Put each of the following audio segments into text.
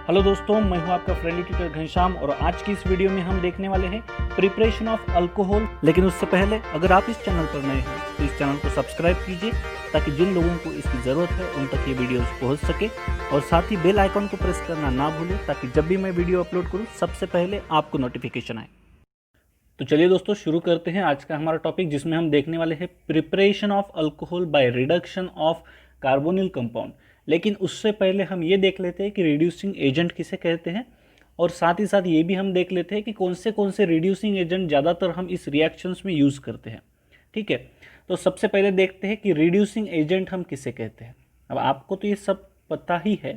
Hello दोस्तों, मैं हूं आपका फ्रेंडली ट्यूटर घनश्याम और आज की इस वीडियो में हम देखने वाले हैं प्रिपरेशन ऑफ अल्कोहल। लेकिन उससे पहले अगर आप इस चैनल पर नए हैं तो इस चैनल को सब्सक्राइब कीजिए ताकि जिन लोगों को इसकी ज़रूरत है उन तक ये वीडियोस पहुंच सके और साथ ही बेल आइकन को प्रेस करना ना भूलें ताकि जब भी मैं वीडियो अपलोड करूँ सबसे पहले आपको नोटिफिकेशन आए। तो चलिए दोस्तों शुरू करते हैं आज का हमारा टॉपिक, जिसमें हम देखने वाले हैं preparation of alcohol by reduction of carbonyl compound. लेकिन उससे पहले हम ये देख लेते हैं कि रिड्यूसिंग एजेंट किसे कहते हैं और साथ ही साथ ये भी हम देख लेते हैं कि कौन से रिड्यूसिंग एजेंट ज़्यादातर हम इस रिएक्शंस में यूज़ करते हैं। ठीक है, तो सबसे पहले देखते हैं कि रिड्यूसिंग एजेंट हम किसे कहते हैं। अब आपको तो ये सब पता ही है,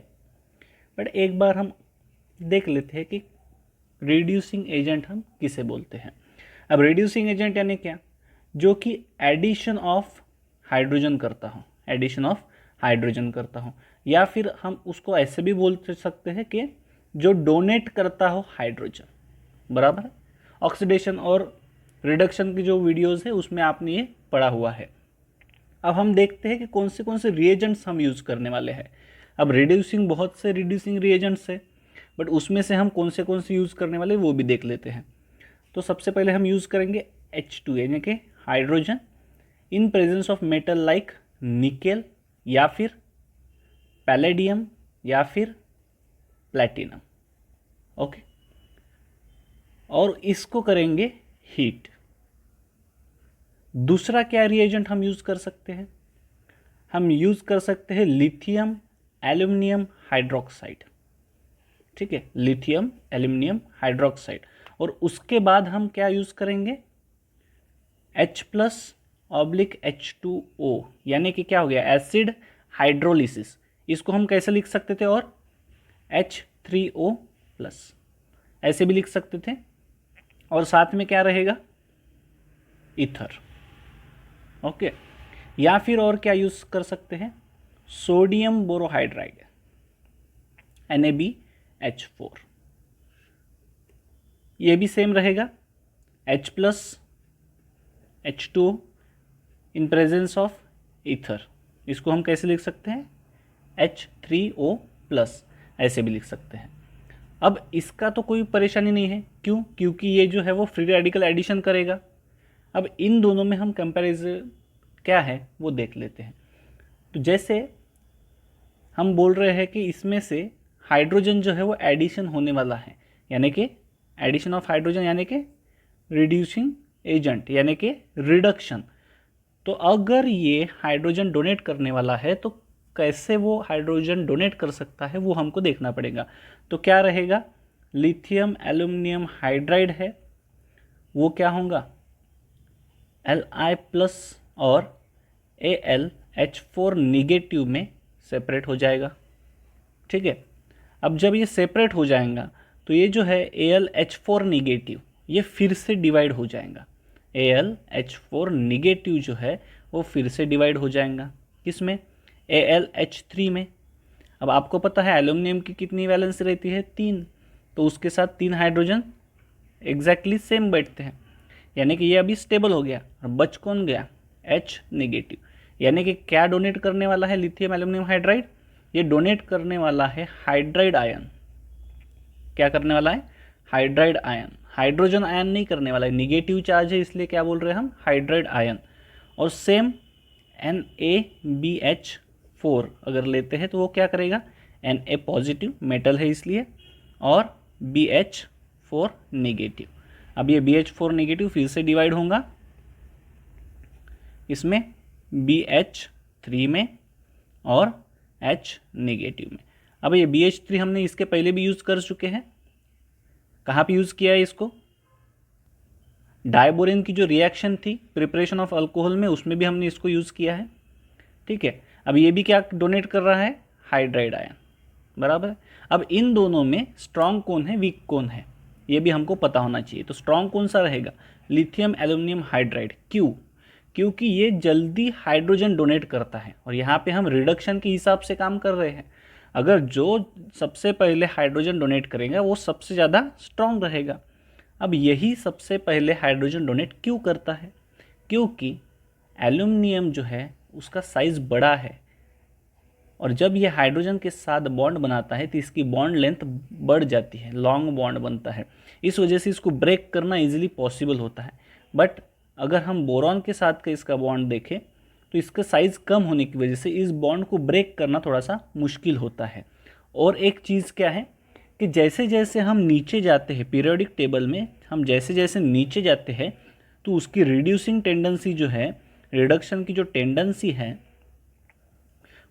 बट एक बार हम देख लेते हैं कि रिड्यूसिंग एजेंट हम किसे बोलते हैं। अब रिड्यूसिंग एजेंट यानी क्या, जो कि एडिशन ऑफ हाइड्रोजन करता हो, एडिशन ऑफ हाइड्रोजन करता हो, या फिर हम उसको ऐसे भी बोल सकते हैं कि जो डोनेट करता हो हाइड्रोजन। बराबर है, ऑक्सीडेशन और रिडक्शन की जो वीडियोस है उसमें आपने ये पढ़ा हुआ है। अब हम देखते हैं कि कौन से रिएजेंट्स हम यूज़ करने वाले हैं। अब रिड्यूसिंग बहुत से रिड्यूसिंग रिएजेंट्स है, बट उसमें से हम कौन से यूज़ करने वाले वो भी देख लेते हैं। तो सबसे पहले हम यूज़ करेंगे H2 यानी कि hydrogen in presence of metal like nickel या फिर पैलेडियम या फिर प्लैटिनम। ओके, और इसको करेंगे हीट। दूसरा क्या रिएजेंट हम यूज़ कर सकते हैं, हम यूज़ कर सकते हैं लिथियम एल्यूमिनियम हाइड्रोक्साइड। ठीक है, लिथियम एल्यूमिनियम हाइड्रोक्साइड। और उसके बाद हम क्या यूज़ करेंगे H+/H2O, यानी कि क्या हो गया एसिड हाइड्रोलिसिस। इसको हम कैसे लिख सकते थे, और H3O+ ऐसे भी लिख सकते थे। और साथ में क्या रहेगा ईथर। ओके, या फिर और क्या यूज़ कर सकते हैं, सोडियम बोरोहाइड्राइड NaBH4, ये भी सेम रहेगा H+H2O in presence of ether. इसको हम कैसे लिख सकते हैं H3O+, ऐसे भी लिख सकते हैं। अब इसका तो कोई परेशानी नहीं है, क्यों, क्योंकि ये जो है वो फ्री रेडिकल एडिशन करेगा। अब इन दोनों में हम कंपैरिजन क्या है वो देख लेते हैं। तो जैसे हम बोल रहे हैं कि इसमें से हाइड्रोजन जो है वो एडिशन होने वाला है, यानी कि एडिशन ऑफ हाइड्रोजन यानी कि रिड्यूसिंग एजेंट यानी कि रिडक्शन। तो अगर ये हाइड्रोजन डोनेट करने वाला है तो कैसे वो हाइड्रोजन डोनेट कर सकता है वो हमको देखना पड़ेगा। तो क्या रहेगा, लिथियम एल्यूमिनियम हाइड्राइड है वो क्या होगा Li+ और AlH4 निगेटिव में सेपरेट हो जाएगा। ठीक है, अब जब ये सेपरेट हो जाएगा तो ये जो है AlH4 निगेटिव ये फिर से डिवाइड हो जाएगा। AlH4 निगेटिव जो है वो फिर से डिवाइड हो जाएगा किसमें, AlH3 में। अब आपको पता है एल्यूमिनियम की कितनी वैलेंस रहती है, 3, तो उसके साथ 3 हाइड्रोजन एग्जैक्टली सेम बैठते हैं, यानी कि ये अभी स्टेबल हो गया। और बच कौन गया, H निगेटिव, यानी कि क्या डोनेट करने वाला है लिथियम एल्यूमिनियम हाइड्राइड, ये डोनेट करने वाला है हाइड्राइड आयन। क्या करने वाला है, हाइड्राइड आयन, हाइड्रोजन आयन नहीं करने वाला है, निगेटिव चार्ज है इसलिए क्या बोल रहे हैं हम, हाइड्राइड आयन। और सेम NaBH4 अगर लेते हैं तो वो क्या करेगा, Na पॉजिटिव मेटल है इसलिए, और BH4 निगेटिव। अब ये BH4 निगेटिव फिर से डिवाइड होगा इसमें BH3 में और H निगेटिव में। अब ये BH3 हमने इसके पहले भी यूज़ कर चुके हैं। कहाँ पे यूज़ किया है इसको, डायबोरेन की जो रिएक्शन थी प्रिपरेशन ऑफ अल्कोहल में, उसमें भी हमने इसको यूज़ किया है। ठीक है, अब ये भी क्या डोनेट कर रहा है, हाइड्राइड आयन। बराबर है। अब इन दोनों में स्ट्रॉन्ग कौन है, वीक कौन है, ये भी हमको पता होना चाहिए। तो स्ट्रॉन्ग कौन सा रहेगा, लिथियम एल्यूमिनियम हाइड्राइड। क्यों, क्योंकि ये जल्दी हाइड्रोजन डोनेट करता है और यहाँ पे हम रिडक्शन के हिसाब से काम कर रहे हैं। अगर जो सबसे पहले हाइड्रोजन डोनेट करेगा वो सबसे ज़्यादा स्ट्रॉन्ग रहेगा। अब यही सबसे पहले हाइड्रोजन डोनेट क्यों करता है, क्योंकि एल्यूमिनियम जो है उसका साइज़ बड़ा है, और जब ये हाइड्रोजन के साथ बॉन्ड बनाता है तो इसकी बॉन्ड लेंथ बढ़ जाती है, लॉन्ग बॉन्ड बनता है। इस वजह से इसको ब्रेक करना इजीली पॉसिबल होता है। बट अगर हम बोरॉन के साथ का इसका बॉन्ड देखें तो इसका साइज़ कम होने की वजह से इस बॉन्ड को ब्रेक करना थोड़ा सा मुश्किल होता है। और एक चीज़ क्या है कि जैसे जैसे हम नीचे जाते हैं पीरियोडिक टेबल में, हम जैसे जैसे नीचे जाते हैं तो उसकी रिड्यूसिंग टेंडेंसी जो है, रिडक्शन की जो टेंडेंसी है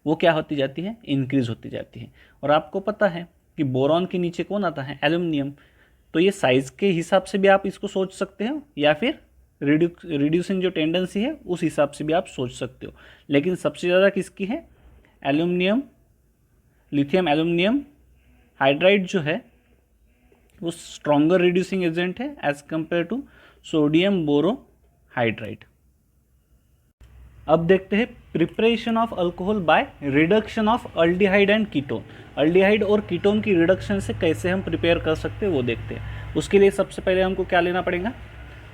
वो क्या होती जाती है, इंक्रीज होती जाती है। और आपको पता है कि बोरॉन के नीचे कौन आता है, एल्यूमिनियम। तो ये साइज़ के हिसाब से भी आप इसको सोच सकते हो या फिर रिड्यूसिंग जो टेंडेंसी है उस हिसाब से भी आप सोच सकते हो। लेकिन सबसे ज़्यादा किसकी है, एल्यूमिनियम, लिथियम एल्यूमिनियम हाइड्राइड जो है वो स्ट्रॉन्गर रिड्यूसिंग एजेंट है as compare to sodium borohydride. अब देखते हैं preparation of alcohol by reduction of aldehyde and ketone. Aldehyde और कीटोन की रिडक्शन से कैसे हम प्रिपेयर कर सकते हैं वो देखते हैं। उसके लिए सबसे पहले हमको क्या लेना पड़ेगा,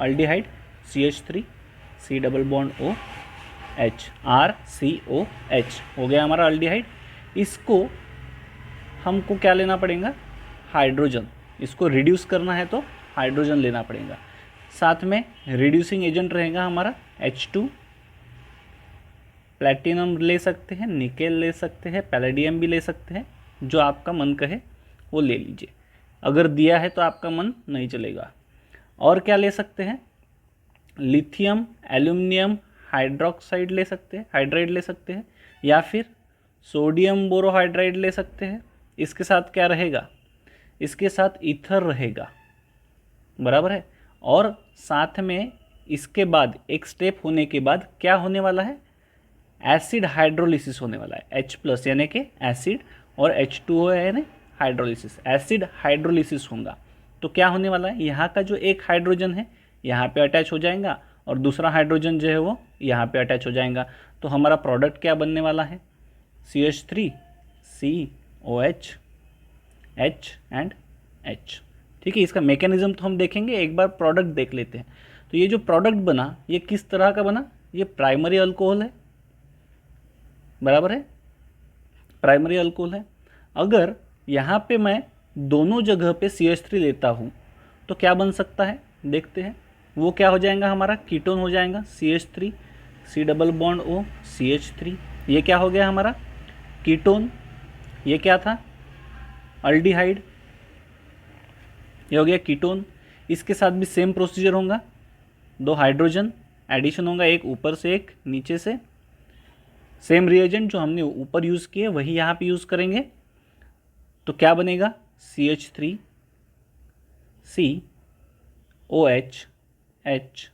aldehyde CH3 C double bond O H RCOH हो गया हमारा अल्डिहाइड। इसको हमको क्या लेना पड़ेगा, हाइड्रोजन। इसको रिड्यूस करना है तो हाइड्रोजन लेना पड़ेगा। साथ में रिड्यूसिंग एजेंट रहेगा हमारा H2, प्लैटिनम ले सकते हैं, निकेल ले सकते हैं, पैलेडियम भी ले सकते हैं, जो आपका मन कहे वो ले लीजिए। अगर दिया है तो आपका मन नहीं चलेगा। और क्या ले सकते हैं, लिथियम एल्यूमिनियम हाइड्रोक्साइड ले सकते हैं, हाइड्राइड ले सकते हैं, या फिर सोडियम बोरोहाइड्राइड ले सकते हैं। इसके साथ क्या रहेगा, इसके साथ ईथर रहेगा, बराबर है। और साथ में इसके बाद एक स्टेप होने के बाद क्या होने वाला है, एसिड हाइड्रोलिसिस होने वाला है। H+ यानी कि एसिड और H2O यानी हाइड्रोलिसिस, एसिड हाइड्रोलिसिस होगा। तो क्या होने वाला है, यहाँ का जो एक हाइड्रोजन है यहाँ पे अटैच हो जाएगा और दूसरा हाइड्रोजन जो है वो यहाँ पे अटैच हो जाएगा। तो हमारा प्रोडक्ट क्या बनने वाला है, CH3 COH H and H। ठीक है, इसका मैकेनिज्म तो हम देखेंगे, एक बार प्रोडक्ट देख लेते हैं। तो ये जो प्रोडक्ट बना ये किस तरह का बना, ये प्राइमरी अल्कोहल है, बराबर है, प्राइमरी अल्कोहल है। अगर यहाँ पे मैं दोनों जगह पे CH3 लेता हूँ तो क्या बन सकता है, देखते हैं। वो क्या हो जाएगा, हमारा कीटोन हो जाएगा, CH3 C double bond O CH3। ये क्या हो गया हमारा कीटोन। ये क्या था, अल्डिहाइड, ये हो गया कीटोन। इसके साथ भी सेम प्रोसीजर होगा, दो हाइड्रोजन एडिशन होगा, एक ऊपर से एक नीचे से। सेम रिएजेंट जो हमने ऊपर यूज़ किए वही यहाँ पे यूज़ करेंगे। तो क्या बनेगा, CH3 COH H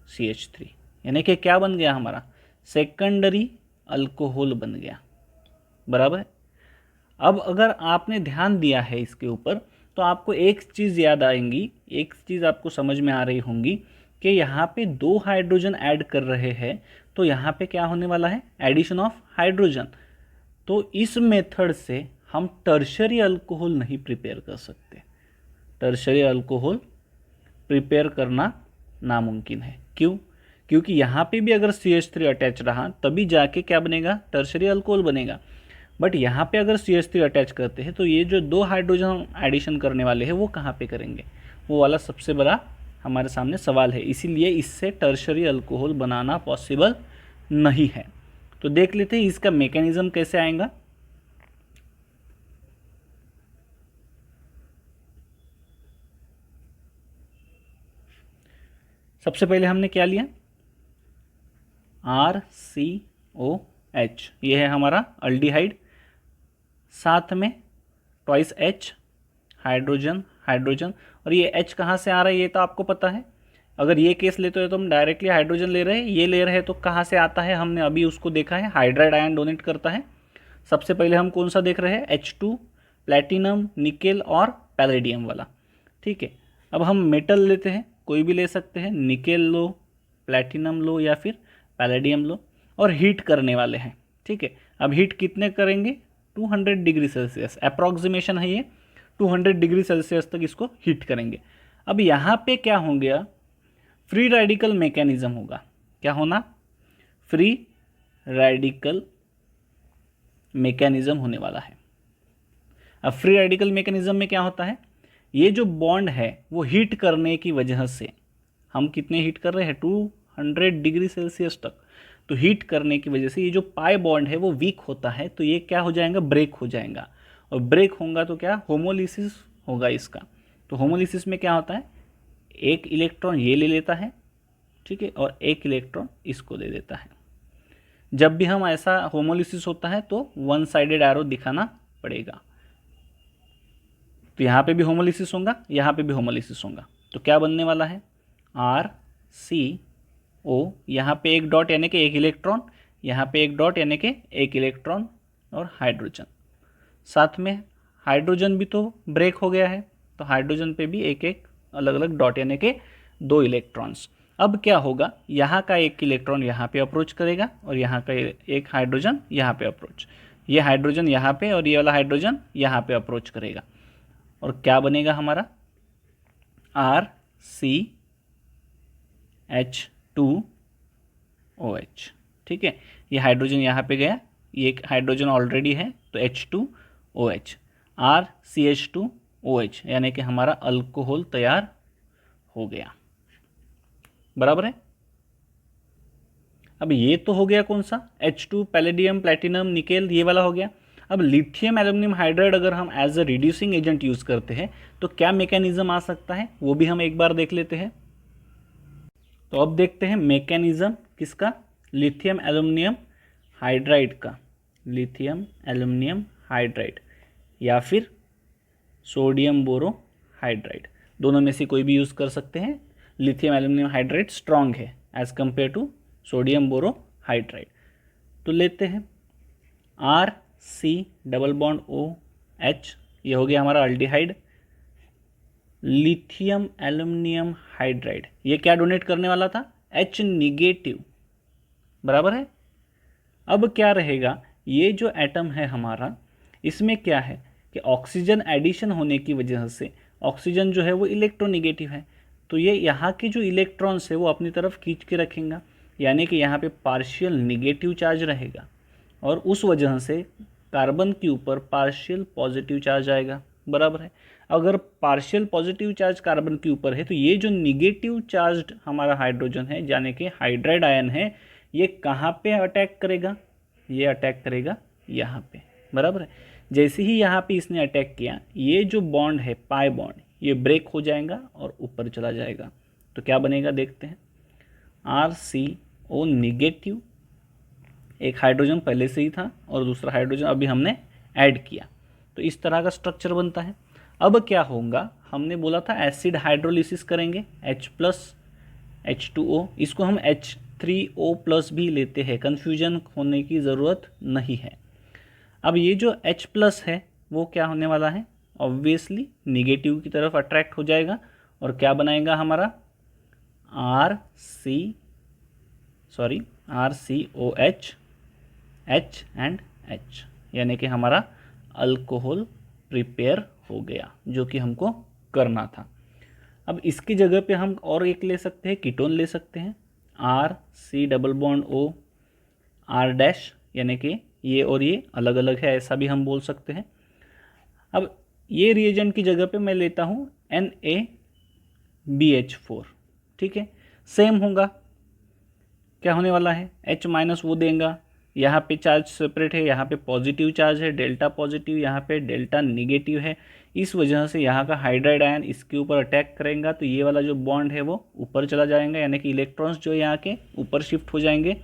CH3, यानी कि क्या बन गया हमारा, सेकेंडरी अल्कोहल बन गया, बराबर है। अब अगर आपने ध्यान दिया है इसके ऊपर तो आपको एक चीज़ याद आएंगी, एक चीज़ आपको समझ में आ रही होंगी कि यहाँ पे दो हाइड्रोजन ऐड कर रहे हैं तो यहाँ पे क्या होने वाला है, एडिशन ऑफ हाइड्रोजन। तो इस मेथड से हम टर्शरी अल्कोहल नहीं प्रिपेयर कर सकते। टर्शरी अल्कोहल प्रिपेयर करना नामुमकिन है। क्यों, क्योंकि यहाँ पे भी अगर CH3 अटैच रहा तभी जाके क्या बनेगा, टर्शरी अल्कोहल बनेगा। बट यहाँ पे अगर CH3 अटैच करते हैं तो ये जो दो हाइड्रोजन एडिशन करने वाले हैं वो कहाँ पे करेंगे, वो वाला सबसे बड़ा हमारे सामने सवाल है। इसीलिए इससे टर्शरी अल्कोहल बनाना पॉसिबल नहीं है। तो देख लेते हैं इसका मैकेनिज्म कैसे आएगा। सबसे पहले हमने क्या लिया, RCOH, ये है हमारा अल्डिहाइड, साथ में ट्वाइस H, हाइड्रोजन हाइड्रोजन। और ये H कहाँ से आ रहा है ये तो आपको पता है। अगर ये केस लेते हो तो हम डायरेक्टली हाइड्रोजन ले रहे हैं, ये ले रहे हैं तो कहाँ से आता है, हमने अभी उसको देखा है, हाइड्राइड आयन डोनेट करता है। सबसे पहले हम कौन सा देख रहे हैं, H2, प्लैटिनम, निकेल और पैलेडियम वाला। ठीक है, अब हम मेटल लेते हैं, कोई भी ले सकते हैं, निकेल लो, प्लैटिनम लो या फिर पैलेडियम लो, और हीट करने वाले हैं। ठीक है, अब हीट कितने करेंगे, 200 डिग्री सेल्सियस, अप्रॉक्सीमेशन है ये, 200 डिग्री सेल्सियस तक इसको हीट करेंगे। अब यहाँ पे क्या हो गया, फ्री रेडिकल मैकेनिज्म होगा। क्या होना, फ्री रेडिकल मैकेनिज्म होने वाला है। अब फ्री रेडिकल मैकेनिज्म में क्या होता है, ये जो बॉन्ड है वो हीट करने की वजह से, हम कितने हीट कर रहे हैं 200 डिग्री सेल्सियस तक, तो हीट करने की वजह से ये जो पाई बॉन्ड है वो वीक होता है, तो ये क्या हो जाएगा, ब्रेक हो जाएगा। और ब्रेक होगा तो क्या, होमोलिसिस होगा इसका। तो होमोलिसिस में क्या होता है, एक इलेक्ट्रॉन ये ले लेता है, ठीक है, और एक इलेक्ट्रॉन इसको दे देता है। जब भी हम ऐसा होमोलिसिस होता है तो वन साइडेड एरो दिखाना पड़ेगा। तो यहाँ पे भी होमोलिसिस होगा, यहाँ पे भी होमोलिसिस होगा, तो क्या बनने वाला है, RCO, यहाँ पे एक डॉट यानी कि एक इलेक्ट्रॉन, यहाँ पे एक डॉट यानी कि एक इलेक्ट्रॉन और हाइड्रोजन। साथ में हाइड्रोजन भी तो ब्रेक हो गया है, तो हाइड्रोजन पे भी एक एक अलग अलग डॉट यानी कि 2 इलेक्ट्रॉन्स। अब क्या होगा, यहाँ का एक इलेक्ट्रॉन यहाँ पे अप्रोच करेगा और यहाँ का एक हाइड्रोजन यहाँ पे अप्रोच, ये हाइड्रोजन यहाँ पे और ये वाला हाइड्रोजन यहाँ पे अप्रोच करेगा, और क्या बनेगा हमारा RCH2OH। ठीक है, ये हाइड्रोजन यहाँ पे गया, ये एक हाइड्रोजन ऑलरेडी है तो H2OH, RCH2OH यानी कि हमारा अल्कोहल तैयार हो गया। बराबर है। अब ये तो हो गया कौन सा, H2, पैलेडियम, प्लैटिनम, निकेल, ये वाला हो गया। अब लिथियम एल्यूमिनियम हाइड्राइड अगर हम as a reducing agent use करते हैं तो क्या मैकेनिज्म आ सकता है, वो भी हम एक बार देख लेते हैं। तो अब देखते हैं मैकेनिज्म किसका, लिथियम एल्यूमिनियम हाइड्राइड का, लिथियम एल्यूमिनियम हाइड्राइड या फिर सोडियम बोरो हाइड्राइड, दोनों में से कोई भी यूज कर सकते हैं। लिथियम एल्यूमिनियम हाइड्राइड स्ट्रॉन्ग है as compare to sodium borohydride. तो लेते हैं RC डबल बॉन्ड OH, ये हो गया हमारा अल्डिहाइड। लिथियम एल्यूमिनियम हाइड्राइड ये क्या डोनेट करने वाला था, H निगेटिव, बराबर है। अब क्या रहेगा, ये जो एटम है हमारा, इसमें क्या है कि ऑक्सीजन एडिशन होने की वजह से ऑक्सीजन जो है वो इलेक्ट्रोनिगेटिव है, तो ये यहाँ के जो इलेक्ट्रॉन्स है वो अपनी तरफ खींच के रखेंगे, यानी कि यहाँ पे पार्शियल निगेटिव चार्ज रहेगा और उस वजह से कार्बन के ऊपर पार्शियल पॉजिटिव चार्ज आएगा। बराबर है। अगर पार्शियल पॉजिटिव चार्ज कार्बन के ऊपर है तो ये जो निगेटिव चार्ज हमारा हाइड्रोजन है यानी कि हाइड्राइड आयन है, ये कहाँ पे अटैक करेगा, ये अटैक करेगा यहाँ पे। बराबर है। जैसे ही यहाँ पे इसने अटैक किया, ये जो बॉन्ड है पाई बॉन्ड, ये ब्रेक हो जाएगा और ऊपर चला जाएगा। तो क्या बनेगा देखते हैं, RCO निगेटिव, एक हाइड्रोजन पहले से ही था और दूसरा हाइड्रोजन अभी हमने ऐड किया, तो इस तरह का स्ट्रक्चर बनता है। अब क्या होगा, हमने बोला था एसिड हाइड्रोलिसिस करेंगे, H+H2O, इसको हम H3O+ भी लेते हैं, कन्फ्यूजन होने की ज़रूरत नहीं है। अब ये जो H+ है वो क्या होने वाला है, ऑब्वियसली निगेटिव की तरफ अट्रैक्ट हो जाएगा और क्या बनाएगा हमारा RCOH, H एंड H, यानी कि हमारा अल्कोहल प्रिपेयर हो गया जो कि हमको करना था। अब इसकी जगह पे हम और एक ले सकते हैं, कीटोन ले सकते हैं, RC+O R', यानी कि ये और ये अलग अलग है, ऐसा भी हम बोल सकते हैं। अब ये रिएजेंट की जगह पे मैं लेता हूँ NaBH4, ठीक है, सेम होगा, क्या होने वाला है, H- वो देगा, यहाँ पे चार्ज सेपरेट है, यहाँ पे पॉजिटिव चार्ज है, डेल्टा पॉजिटिव, यहाँ पे डेल्टा निगेटिव है, इस वजह से यहाँ का हाइड्राइड आयन इसके ऊपर अटैक करेगा तो ये वाला जो बॉन्ड है वो ऊपर चला जाएगा, यानी कि इलेक्ट्रॉन्स जो यहाँ के ऊपर शिफ्ट हो जाएंगे।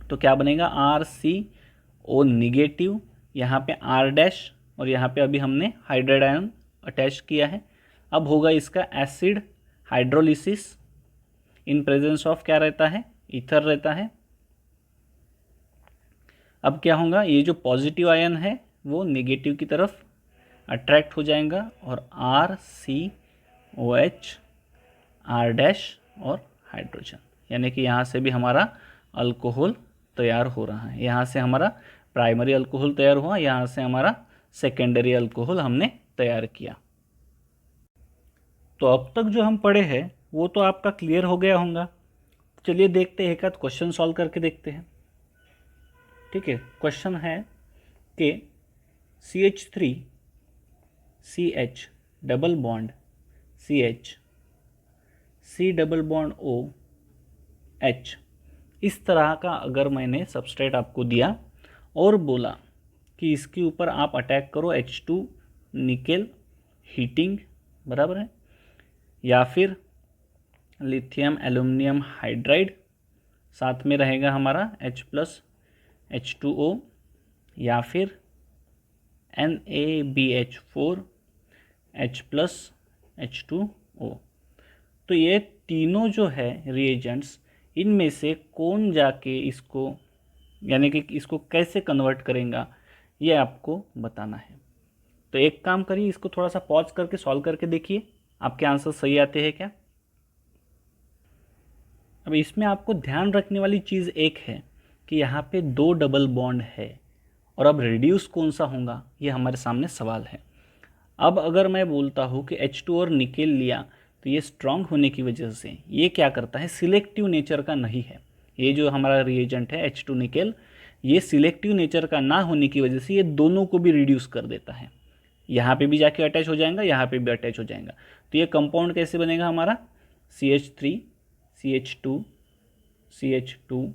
तो क्या बनेगा, RCO निगेटिव, यहाँ पे R' और यहाँ पे अभी हमने हाइड्राइड आयन अटैच किया है। अब होगा इसका acid hydrolysis in presence of क्या रहता है, ईथर रहता है। अब क्या होगा, ये जो पॉजिटिव आयन है वो नेगेटिव की तरफ अट्रैक्ट हो जाएगा और RCOH R' और हाइड्रोजन, यानी कि यहाँ से भी हमारा अल्कोहल तैयार हो रहा है। यहाँ से हमारा प्राइमरी अल्कोहल तैयार हुआ, यहाँ से हमारा सेकेंडरी अल्कोहल हमने तैयार किया। तो अब तक जो हम पढ़े हैं वो तो आपका क्लियर हो गया होगा। चलिए देखते हैं, एक आध क्वेश्चन सॉल्व करके देखते हैं। ठीक है, क्वेश्चन है कि CH3 CH double bond CH C double bond O H, इस तरह का अगर मैंने सबस्ट्रेट आपको दिया और बोला कि इसके ऊपर आप अटैक करो H2 निकेल हीटिंग, बराबर है, या फिर लिथियम एल्यूमिनियम हाइड्राइड, साथ में रहेगा हमारा H+H2O, या फिर NaBH4 H+H2O। तो ये तीनों जो है रिएजेंट्स, इनमें से कौन जाके इसको, यानी कि इसको कैसे कन्वर्ट करेगा, ये आपको बताना है। तो एक काम करिए, इसको थोड़ा सा पॉज करके सॉल्व करके देखिए आपके आंसर सही आते हैं क्या। अब इसमें आपको ध्यान रखने वाली चीज़ एक है कि यहाँ पे 2 डबल बॉन्ड है, और अब रिड्यूस कौन सा होगा ये हमारे सामने सवाल है। अब अगर मैं बोलता हूँ कि H2 और निकेल लिया, तो ये स्ट्रांग होने की वजह से ये क्या करता है, सिलेक्टिव नेचर का नहीं है। ये जो हमारा रिएजेंट है H2 निकेल, ये सिलेक्टिव नेचर का ना होने की वजह से ये दोनों को भी रिड्यूस कर देता है। यहाँ पे भी जाके अटैच हो जाएगा, यहाँ पे भी अटैच हो जाएगा। तो ये कंपाउंड कैसे बनेगा हमारा, CH3 CH2 CH2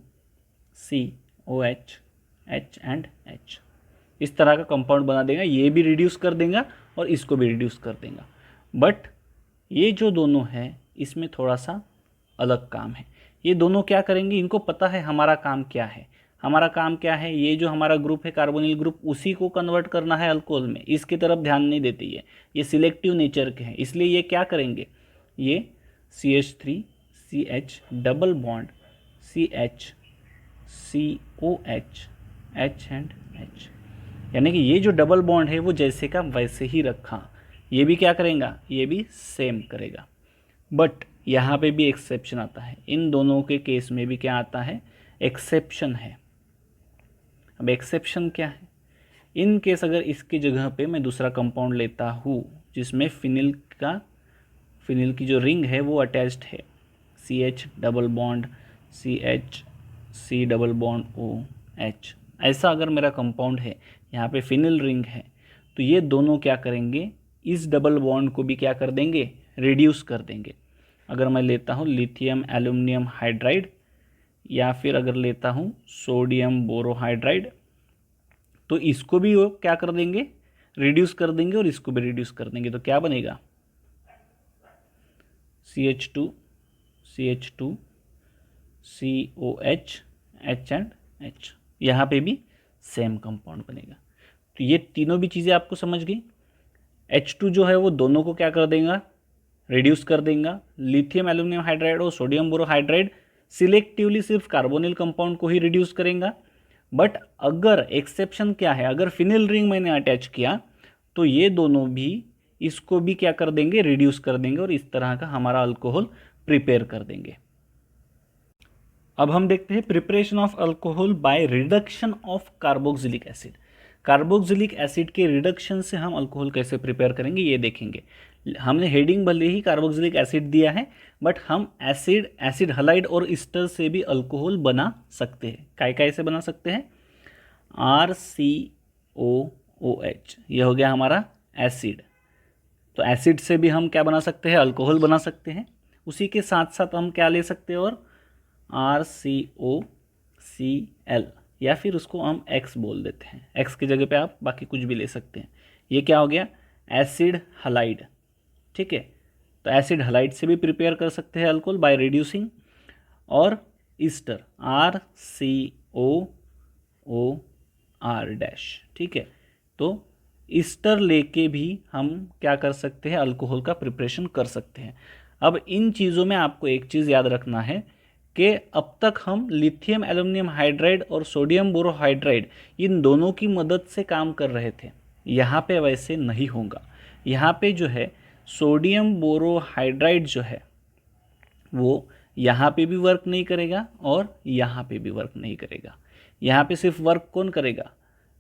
COH H and H, इस तरह का कंपाउंड बना देगा। ये भी रिड्यूस कर देगा और इसको भी रिड्यूस कर देगा। बट ये जो दोनों हैं इसमें थोड़ा सा अलग काम है। ये दोनों क्या करेंगे, इनको पता है हमारा काम क्या है। हमारा काम क्या है, ये जो हमारा ग्रुप है कार्बोनिल ग्रुप, उसी को कन्वर्ट करना है अल्कोहल में। इसकी तरफ ध्यान नहीं देते, ये सिलेक्टिव नेचर के हैं, इसलिए ये क्या करेंगे, ये CH3 CH double bond CH COH H and H, यानी कि ये जो डबल बॉन्ड है वो जैसे का वैसे ही रखा। ये भी क्या करेगा, ये भी सेम करेगा। बट यहाँ पे भी एक्सेप्शन आता है, इन दोनों के केस में भी क्या आता है, एक्सेप्शन है। अब एक्सेप्शन क्या है, इन केस अगर इसकी जगह पे मैं दूसरा कंपाउंड लेता हूँ जिसमें फिनिल की जो रिंग है वो अटैच्ड है, CH double bond CH C double bond OH, ऐसा अगर मेरा कंपाउंड है, यहाँ पे फिनिल रिंग है, तो ये दोनों क्या करेंगे, इस डबल बॉन्ड को भी क्या कर देंगे, रिड्यूस कर देंगे। अगर मैं लेता हूँ लिथियम एल्यूमिनियम हाइड्राइड, या फिर अगर लेता हूँ सोडियम बोरोहाइड्राइड, तो इसको भी वो क्या कर देंगे, रिड्यूस कर देंगे, और इसको भी रिड्यूस कर देंगे। तो क्या बनेगा, CH2 CH2 COH H and H, यहाँ पे भी सेम कंपाउंड बनेगा। तो ये तीनों भी चीज़ें आपको समझ गई। H2 जो है वो दोनों को क्या कर देगा, रिड्यूस कर देगा। लिथियम एल्यूमिनियम हाइड्राइड और सोडियम बोरोहाइड्राइड सिलेक्टिवली सिर्फ कार्बोनिल कंपाउंड को ही रिड्यूस करेगा। बट अगर एक्सेप्शन क्या है, अगर फिनिल रिंग मैंने अटैच किया तो ये दोनों भी इसको भी क्या कर देंगे, रिड्यूस कर देंगे, और इस तरह का हमारा अल्कोहल प्रिपेयर कर देंगे। अब हम देखते हैं preparation of alcohol by reduction of carboxylic acid. Carboxylic acid के रिडक्शन से हम अल्कोहल कैसे प्रिपेयर करेंगे ये देखेंगे। हमने हेडिंग भले ही कार्बोक्सिलिक एसिड दिया है, बट हम एसिड हलाइड और ईस्टर से भी अल्कोहल बना सकते हैं। कैसे बना सकते हैं, RCOOH, यह हो गया हमारा एसिड। तो एसिड से भी हम क्या बना सकते हैं, अल्कोहल बना सकते हैं। उसी के साथ साथ हम क्या ले सकते हैं, और RCOCl, या फिर उसको हम X बोल देते हैं। X की जगह पे आप बाकी कुछ भी ले सकते हैं। ये क्या हो गया, एसिड हलाइड। ठीक है, तो एसिड हलाइड से भी प्रिपेयर कर सकते हैं अल्कोहल बाय रिड्यूसिंग। और ईस्टर RCOOR डैश, ठीक है। तो ईस्टर लेके भी हम क्या कर सकते हैं, अल्कोहल का प्रिपरेशन कर सकते हैं। अब इन चीज़ों में आपको एक चीज़ याद रखना है कि अब तक हम लिथियम एल्यूमिनियम हाइड्राइड और सोडियम बोरोहाइड्राइड इन दोनों की मदद से काम कर रहे थे। यहाँ पे वैसे नहीं होगा। यहाँ पे जो है सोडियम बोरोहाइड्राइड जो है वो यहाँ पे भी वर्क नहीं करेगा और यहाँ पे भी वर्क नहीं करेगा। यहाँ पे सिर्फ वर्क कौन करेगा,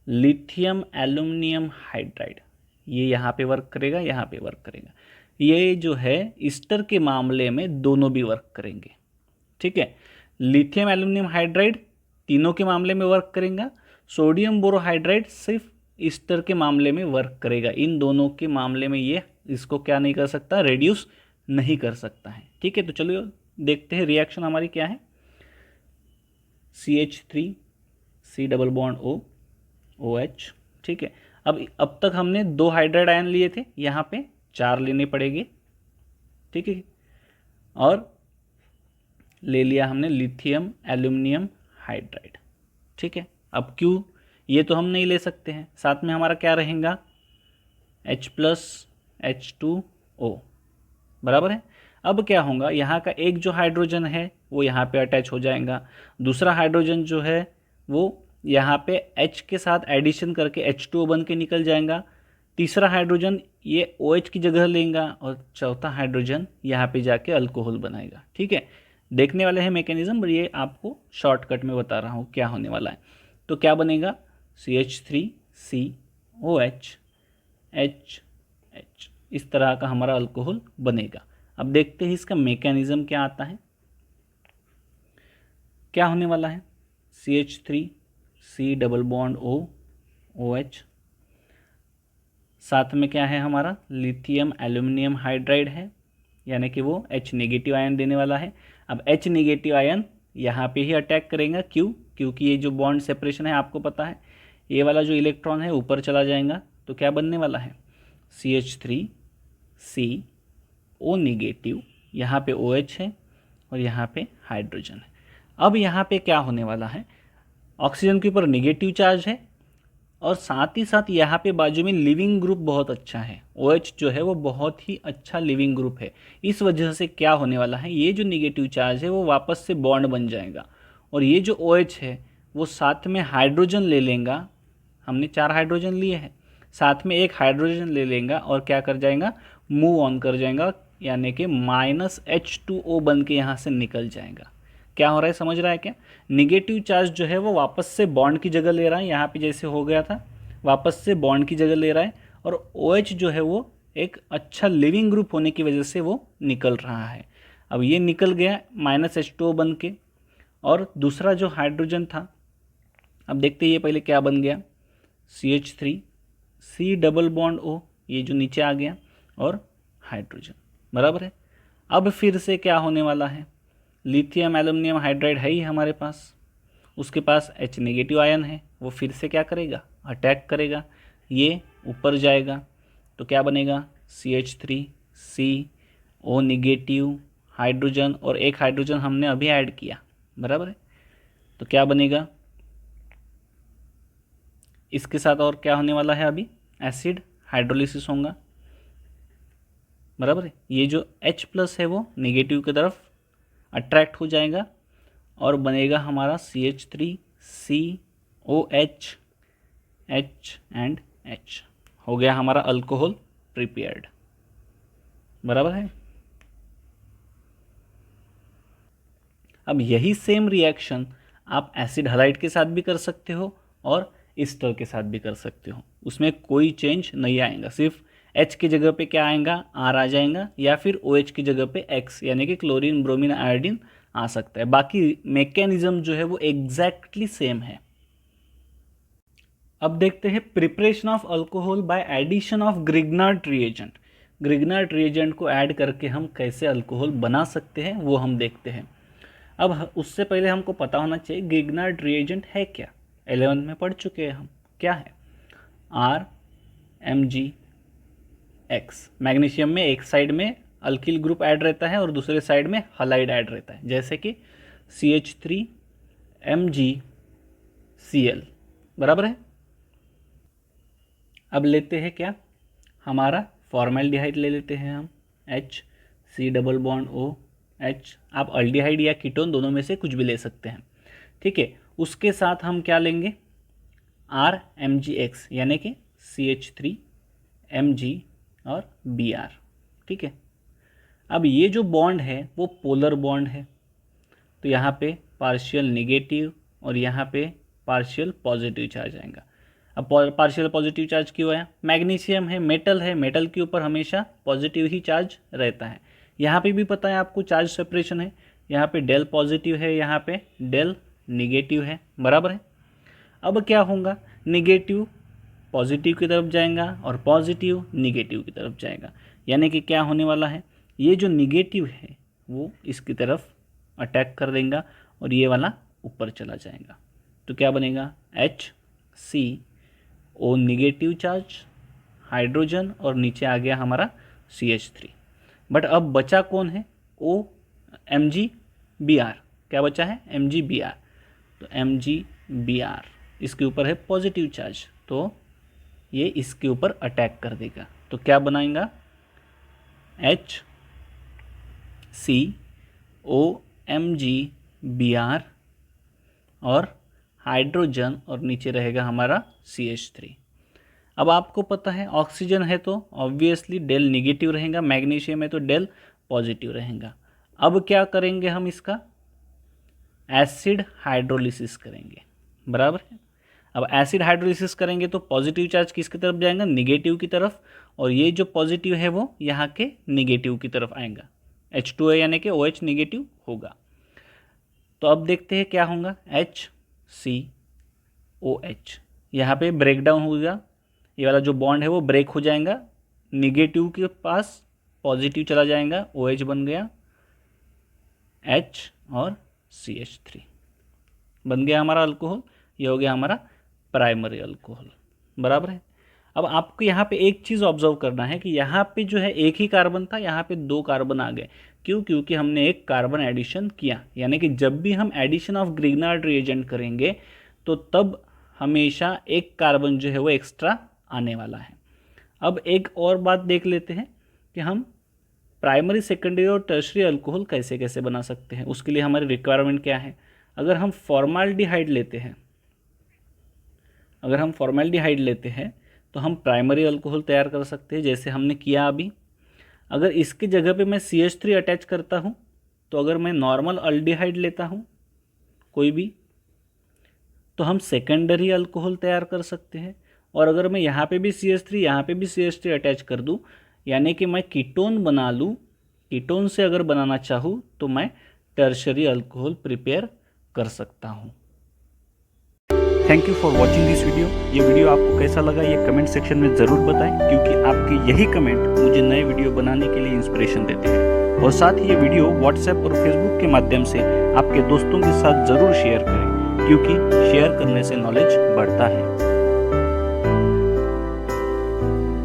लिथियम एल्यूमिनियम हाइड्राइड। ये यहाँ पे वर्क करेगा, यहाँ पे वर्क करेगा। ये जो है ईस्टर के मामले में दोनों भी वर्क करेंगे। ठीक है, लिथियम एल्यूमिनियम हाइड्राइड तीनों के मामले में वर्क करेगा, सोडियम बोरोहाइड्राइड सिर्फ ईस्टर के मामले में वर्क करेगा, इन दोनों के मामले में ये इसको क्या नहीं कर सकता, रेड्यूस नहीं कर सकता है। ठीक है, तो चलिए देखते हैं रिएक्शन हमारी क्या है। CH3 C double bond O OH। ठीक है, अब तक हमने 2 हाइड्राइड आयन लिए थे, यहाँ पे 4 लेने पड़ेंगे। ठीक है, और ले लिया हमने लिथियम एल्यूमिनियम हाइड्राइड। ठीक है, अब क्यों, ये तो हम नहीं ले सकते हैं, साथ में हमारा क्या रहेगा H+H2O बराबर है। अब क्या होगा, यहाँ का एक जो हाइड्रोजन है वो यहाँ पे अटैच हो जाएगा, दूसरा हाइड्रोजन जो है वो यहाँ पे H के साथ एडिशन करके H2O बन के निकल जाएगा, तीसरा हाइड्रोजन ये OH की जगह लेगा और चौथा हाइड्रोजन यहाँ पे जाके अल्कोहल बनाएगा। ठीक है, देखने वाले हैं मैकेनिज्म, ये आपको शॉर्टकट में बता रहा हूँ क्या होने वाला है। तो क्या बनेगा CH3COH H इस तरह का हमारा अल्कोहल बनेगा। अब देखते हैं इसका मैकेनिज्म क्या आता है, क्या होने वाला है। CH3C double bond O OH, साथ में क्या है हमारा लिथियम एल्यूमिनियम हाइड्राइड है, यानी कि वो H नेगेटिव आयन देने वाला है। अब H नेगेटिव आयन यहाँ पे ही अटैक करेगा, क्यों, क्योंकि ये जो बॉन्ड सेपरेशन है आपको पता है, ये वाला जो इलेक्ट्रॉन है ऊपर चला जाएगा, तो क्या बनने वाला है CH3CO नेगेटिव, यहाँ पे OH है और यहाँ पे हाइड्रोजन है। अब यहाँ पे क्या होने वाला है, ऑक्सीजन के ऊपर नेगेटिव चार्ज है और साथ ही साथ यहाँ पे बाजू में लिविंग ग्रुप बहुत अच्छा है, OH जो है वो बहुत ही अच्छा लिविंग ग्रुप है। इस वजह से क्या होने वाला है, ये जो नेगेटिव चार्ज है वो वापस से बॉन्ड बन जाएगा और ये जो OH है वो साथ में हाइड्रोजन ले लेगा, हमने 4 हाइड्रोजन लिए हैं, साथ में एक हाइड्रोजन ले लेगा और क्या कर जाएगा, मूव ऑन कर जाएगा, यानी कि -H2O बन के यहाँ से निकल जाएगा। क्या हो रहा है, समझ रहा है क्या, निगेटिव चार्ज जो है वो वापस से बॉन्ड की जगह ले रहा है, यहाँ पे जैसे हो गया था वापस से बॉन्ड की जगह ले रहा है, और OH जो है वो एक अच्छा लिविंग ग्रुप होने की वजह से वो निकल रहा है। अब ये निकल गया -H2O बन के, और दूसरा जो हाइड्रोजन था, अब देखते हैं ये पहले क्या बन गया, CH3C डबल बॉन्ड O, ये जो नीचे आ गया, और हाइड्रोजन बराबर है। अब फिर से क्या होने वाला है, लिथियम एल्यूमिनियम हाइड्राइड है ही हमारे पास, उसके पास H नेगेटिव आयन है, वो फिर से क्या करेगा, अटैक करेगा, ये ऊपर जाएगा, तो क्या बनेगा CH3CO नेगेटिव हाइड्रोजन, और एक हाइड्रोजन हमने अभी ऐड किया बराबर है, तो क्या बनेगा, इसके साथ और क्या होने वाला है, अभी एसिड हाइड्रोलिसिस होगा बराबर है। ये जो H+ है वो नेगेटिव की तरफ अट्रैक्ट हो जाएगा और बनेगा हमारा CH3COH H एंड H, हो गया हमारा अल्कोहल प्रिपेयर्ड बराबर है। अब यही सेम रिएक्शन आप एसिड हलाइड के साथ भी कर सकते हो और ईस्टर के साथ भी कर सकते हो, उसमें कोई चेंज नहीं आएगा, सिर्फ H की जगह पे क्या आएगा, R आ जाएगा, या फिर OH की जगह पे X यानी कि क्लोरीन ब्रोमीन आयोडीन आ सकता है। बाकी मैकेनिज्म जो है वो एग्जैक्टली सेम है। अब देखते हैं preparation of alcohol by addition of Grignard reagent. Grignard reagent को ऐड करके हम कैसे अल्कोहल बना सकते हैं वो हम देखते हैं। अब उससे पहले हमको पता होना चाहिए ग्रिग्नार्ड रिएजेंट है क्या, 11th में पढ़ चुके हैं हम, क्या है, RMgX। मैग्नीशियम में एक साइड में अल्किल ग्रुप ऐड रहता है और दूसरे साइड में हलाइड ऐड रहता है, जैसे कि CH3MgCl बराबर है। अब लेते हैं क्या, हमारा फॉर्मेल्डिहाइड ले लेते हैं हम, HC डबल बॉन्ड OH, आप अल्डिहाइड या कीटोन दोनों में से कुछ भी ले सकते हैं, ठीक है। उसके साथ हम क्या लेंगे, RMgX यानी कि CH3Mg और Br, ठीक है। अब ये जो बॉन्ड है वो पोलर बॉन्ड है, तो यहाँ पे पार्शियल नेगेटिव और यहाँ पे पार्शियल पॉजिटिव चार्ज आएगा। अब पार्शियल पॉजिटिव चार्ज क्यों आया, मैग्नीशियम है, मेटल के ऊपर हमेशा पॉजिटिव ही चार्ज रहता है। यहाँ पे भी पता है आपको चार्ज सेपरेशन है, यहाँ पे डेल पॉजिटिव है, यहाँ पे डेल नेगेटिव है बराबर है। अब क्या होगा, निगेटिव पॉजिटिव की तरफ जाएगा और पॉजिटिव निगेटिव की तरफ जाएगा, यानी कि क्या होने वाला है, ये जो निगेटिव है वो इसकी तरफ अटैक कर देगा और ये वाला ऊपर चला जाएगा। तो क्या बनेगा, HCO निगेटिव चार्ज हाइड्रोजन और नीचे आ गया हमारा CH3। बट अब बचा कौन है, MgBr। क्या बचा है, MgBr। तो MgBr इसके ऊपर है पॉजिटिव चार्ज, तो ये इसके ऊपर अटैक कर देगा। तो क्या बनाएगा, HCO MgBr और हाइड्रोजन और नीचे रहेगा हमारा CH3। अब आपको पता है ऑक्सीजन है तो ऑब्वियसली डेल निगेटिव रहेगा, मैग्नीशियम है तो डेल पॉजिटिव रहेगा। अब क्या करेंगे हम, इसका एसिड हाइड्रोलिसिस करेंगे, बराबर है। अब एसिड हाइड्रोलिसिस करेंगे तो पॉजिटिव चार्ज किसकी तरफ जाएगा, निगेटिव की तरफ, और ये जो पॉजिटिव है वो यहाँ के निगेटिव की तरफ आएगा, H2 है यानी कि OH निगेटिव होगा। तो अब देखते हैं क्या होगा, HCOH यहाँ पे ब्रेक डाउन होगा, ये वाला जो बॉन्ड है वो ब्रेक हो जाएगा, निगेटिव के पास पॉजिटिव चला जाएगा, OH बन गया H और CH3 बन गया हमारा अल्कोहल। ये हो गया हमारा प्राइमरी अल्कोहल, बराबर है। अब आपको यहाँ पे एक चीज़ ऑब्जर्व करना है कि यहाँ पे जो है एक ही कार्बन था, यहाँ पे 2 कार्बन आ गए। क्यों, क्योंकि हमने एक कार्बन एडिशन किया, यानी कि जब भी हम एडिशन ऑफ ग्रिग्नार्ड रिएजेंट करेंगे तो तब हमेशा एक कार्बन जो है वो एक्स्ट्रा आने वाला है। अब एक और बात देख लेते हैं कि हम प्राइमरी, सेकेंडरी और टर्शरी अल्कोहल कैसे कैसे बना सकते हैं। उसके लिए हमारी रिक्वायरमेंट क्या है, अगर हम फॉर्माल्डिहाइड लेते हैं तो हम प्राइमरी अल्कोहल तैयार कर सकते हैं, जैसे हमने किया अभी। अगर इसकी जगह पे मैं CH3 अटैच करता हूँ, तो अगर मैं नॉर्मल अल्डिहाइड लेता हूँ कोई भी, तो हम सेकेंडरी अल्कोहल तैयार कर सकते हैं। और अगर मैं यहाँ पे भी CH3 यहाँ पे भी CH3 अटैच कर दूँ, यानी कि मैं कीटोन बना लूँ, कीटोन से अगर बनाना चाहूँ तो मैं टर्शरी अल्कोहल प्रिपेयर कर सकता हूँ। Thank you for watching this video. ये वीडियो आपको कैसा लगा ये कमेंट सेक्शन में ज़रूर बताएं, क्योंकि आपके यही कमेंट मुझे नए वीडियो बनाने के लिए इंस्पिरेशन देते हैं। और साथ ही ये वीडियो व्हाट्सएप और फेसबुक के माध्यम से आपके दोस्तों के साथ ज़रूर शेयर करें, क्योंकि शेयर करने से नॉलेज बढ़ता है।